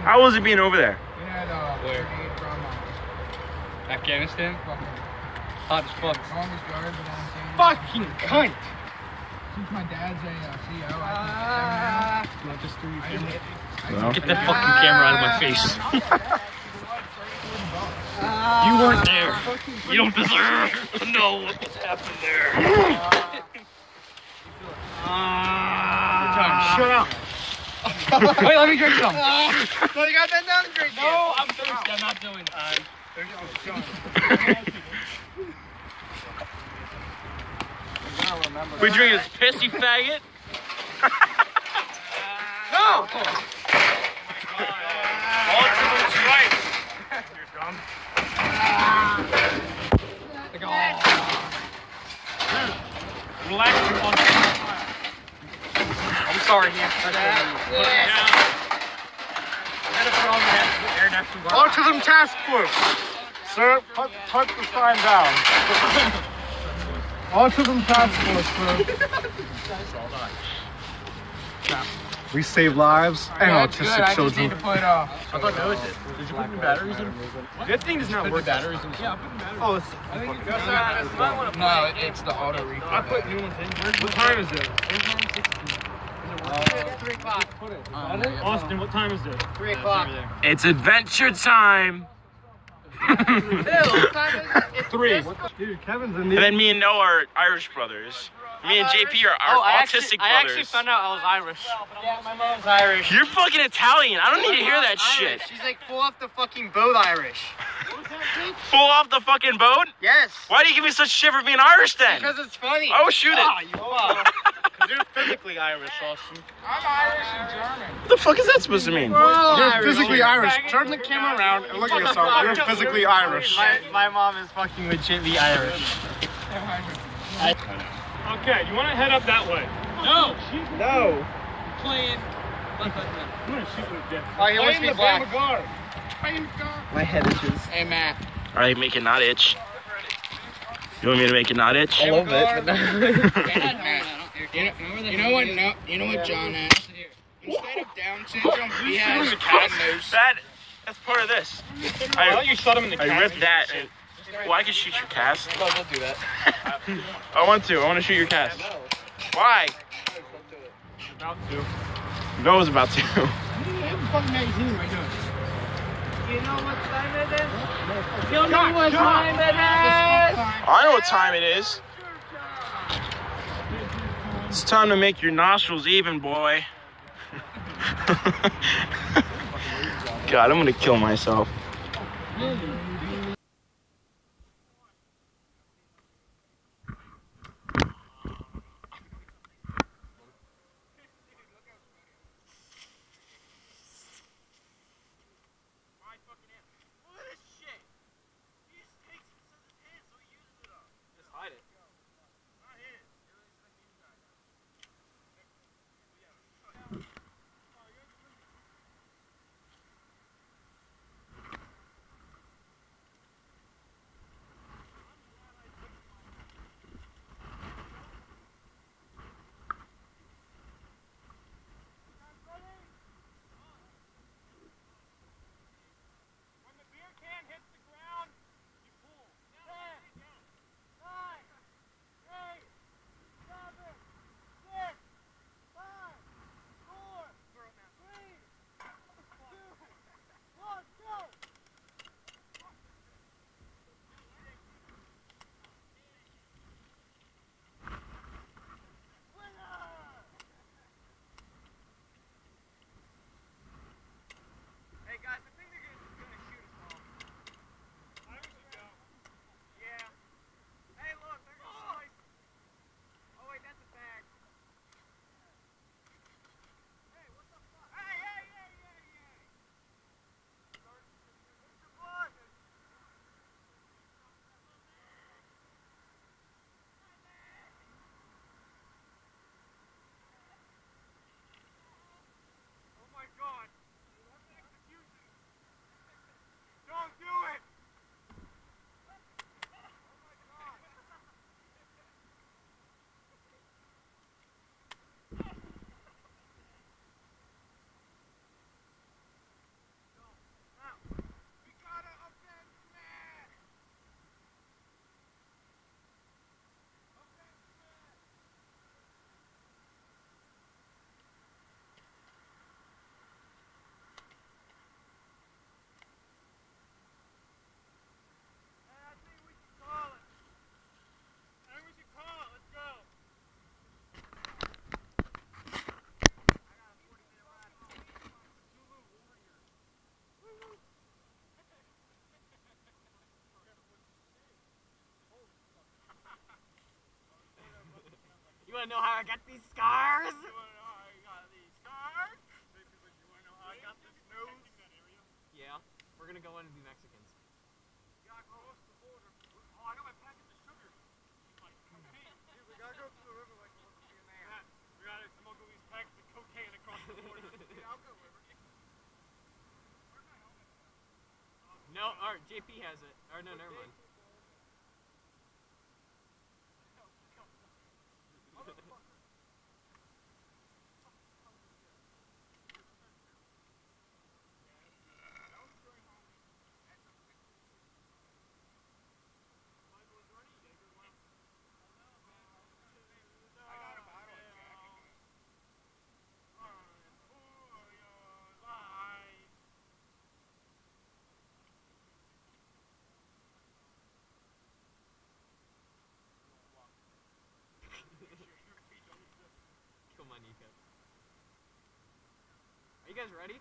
How was it being over there? Where? Afghanistan? Hot as fuck. Fucking cunt! Since my dad's a CEO, Get that fucking camera out of my face. You weren't there. You don't deserve to know what's happened there. Shut up. Wait, let me drink some. No, you got that down and drink it. No, I'm thirsty. I'm not doing it. We drink this piss, you faggot? No! Ultimate strike. You're dumb. Relax your I'm sorry, man. Autism Task Force. Sir, put the sign down. Autism Task Force, sir. We save lives and autistic children. I thought that was it. Did you put new batteries in? That thing does not work. Batteries in. Yeah, I put batteries. Oh, No, it's the auto refill. I put new ones in. What time is it? 3 o'clock. Austin, what time is it? 3 o'clock. It's adventure time. What time is it? It's 3. Dude, Kevin's in And then me and Noah are Irish brothers. Me and JP are autistic brothers. I actually found out I was Irish. Yeah, my mom's Irish. You're fucking Italian. I don't need to hear that shit. She's like full off the fucking boat Irish. Full off the fucking boat? Yes. Why do you give me such shit for being Irish then? Because it's funny. Oh, shoot it. You're physically Irish, Austin. I'm Irish and German. What the fuck is that supposed to mean? You're physically Irish. Turn the camera around and look at yourself. You're physically Irish. My mom is fucking legitly Irish. Okay, you want to head up that way? No! No. Playing. I'm going to shoot you with this. Oh, he wants to be black. My head itches. Hey, Matt. All right, make it not itch. You want me to make it not itch? I love it. You know what? No, you know what John has? Instead of Down syndrome, he has nose. That's part of this. Why don't you shut him in the I cast? ripped that. And, well, I can shoot your cast. No, don't do that. I want to shoot your cast. Why? About to. Noah's about to. You know what time it is? You know what time it is? I know what time it is. It's time to make your nostrils even, boy. God, I'm gonna kill myself. wanna know how I got these scars? You wanna know how I got these scars? You wanna know how I got this nose? Yeah, we're gonna go in and be Mexicans. We gotta cross the border. Oh, I got my package of sugar. Dude, we gotta go to the river like we're supposed to be in there. We gotta smuggle these packets of cocaine across the border. Yeah, I'll go with her. Where's my helmet? No, or JP has it. Or no, never mind. Kill my kneecaps. Are you guys ready?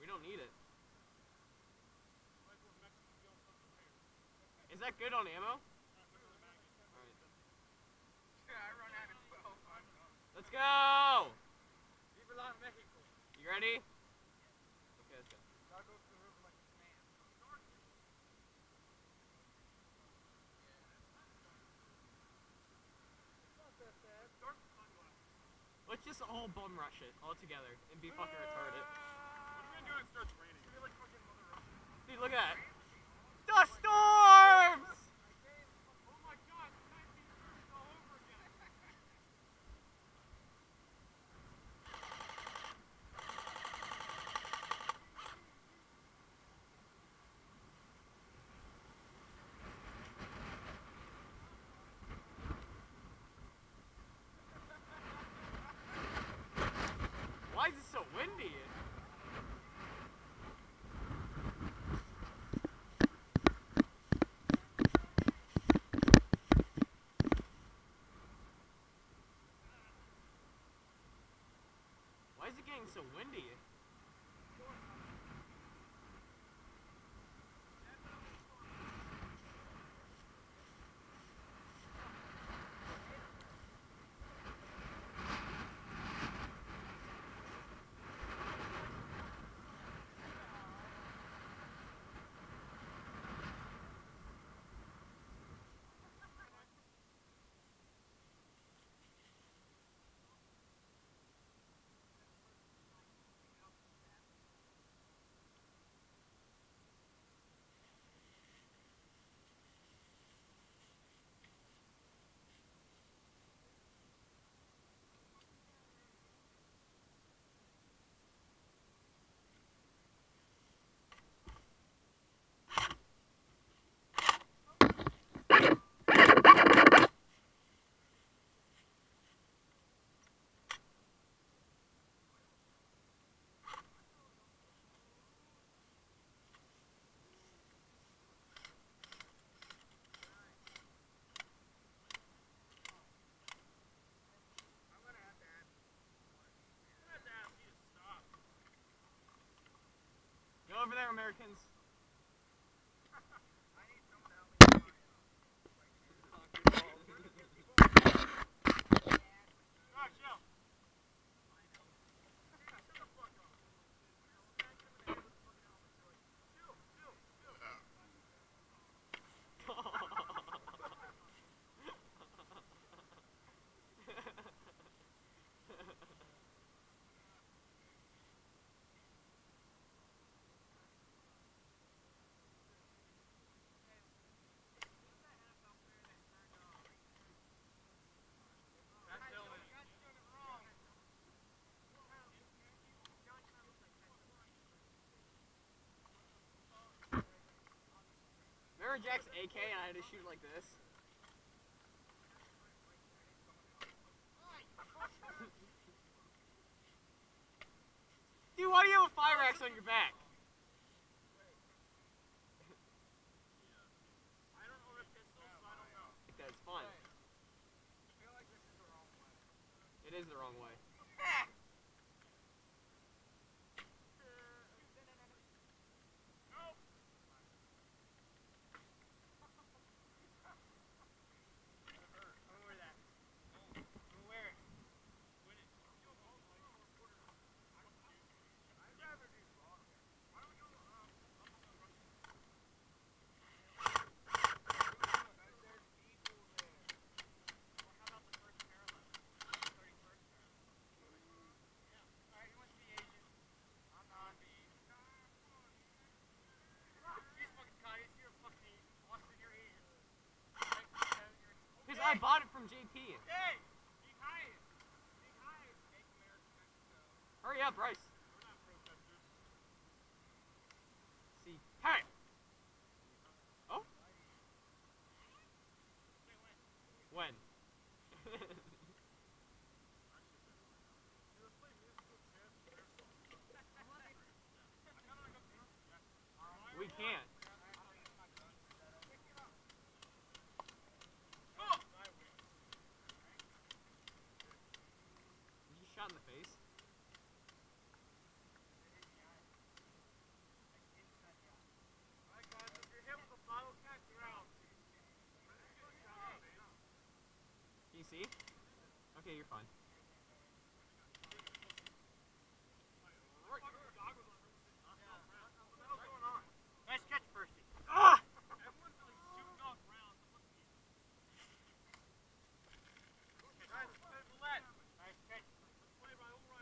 We don't need it. Is that good on ammo? Alright. Let's go! You ready? Okay, let's go. Let's just all bum rush it all together and be fucking retarded. What are we gonna do when it starts raining? It's gonna be like fucking Mother Russia. Dude, look at that. Dust storms! Oh my god, it's 1930s all over again. Why is it so windy? Why is it getting so windy? Go over there, Americans. Remember Jack's AK and I had to shoot like this? Dude, why do you have a fire axe on your back? I don't own a pistol, so I don't know. That's fine. I feel like this is the wrong way. It is the wrong way. I bought it from JP. Hey! Be quiet! Be quiet! Hurry up, Bryce. We're not protesters. See. Hey! Oh? When? We can't. Did you shot in the face? Alright guys, if you're hit with a bottle cap, you're out. Can you see? Okay, you're fine. Nice catch, Percy. Ah! Everyone's really shooting off rounds. Okay, guys, let's play roulette. Nice catch. Let's play roulette.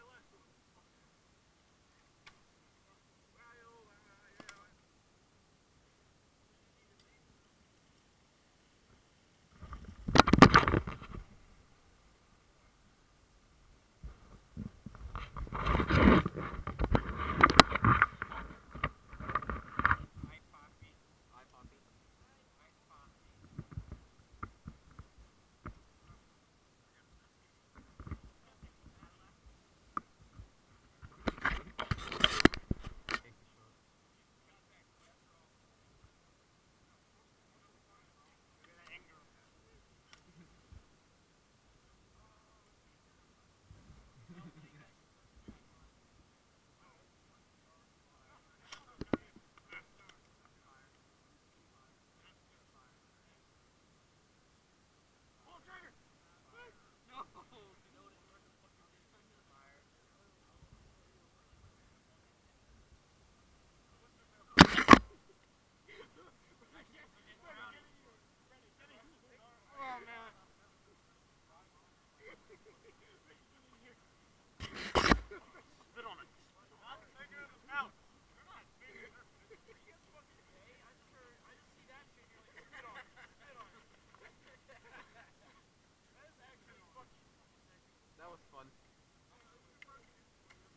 That was fun.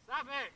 Stop it!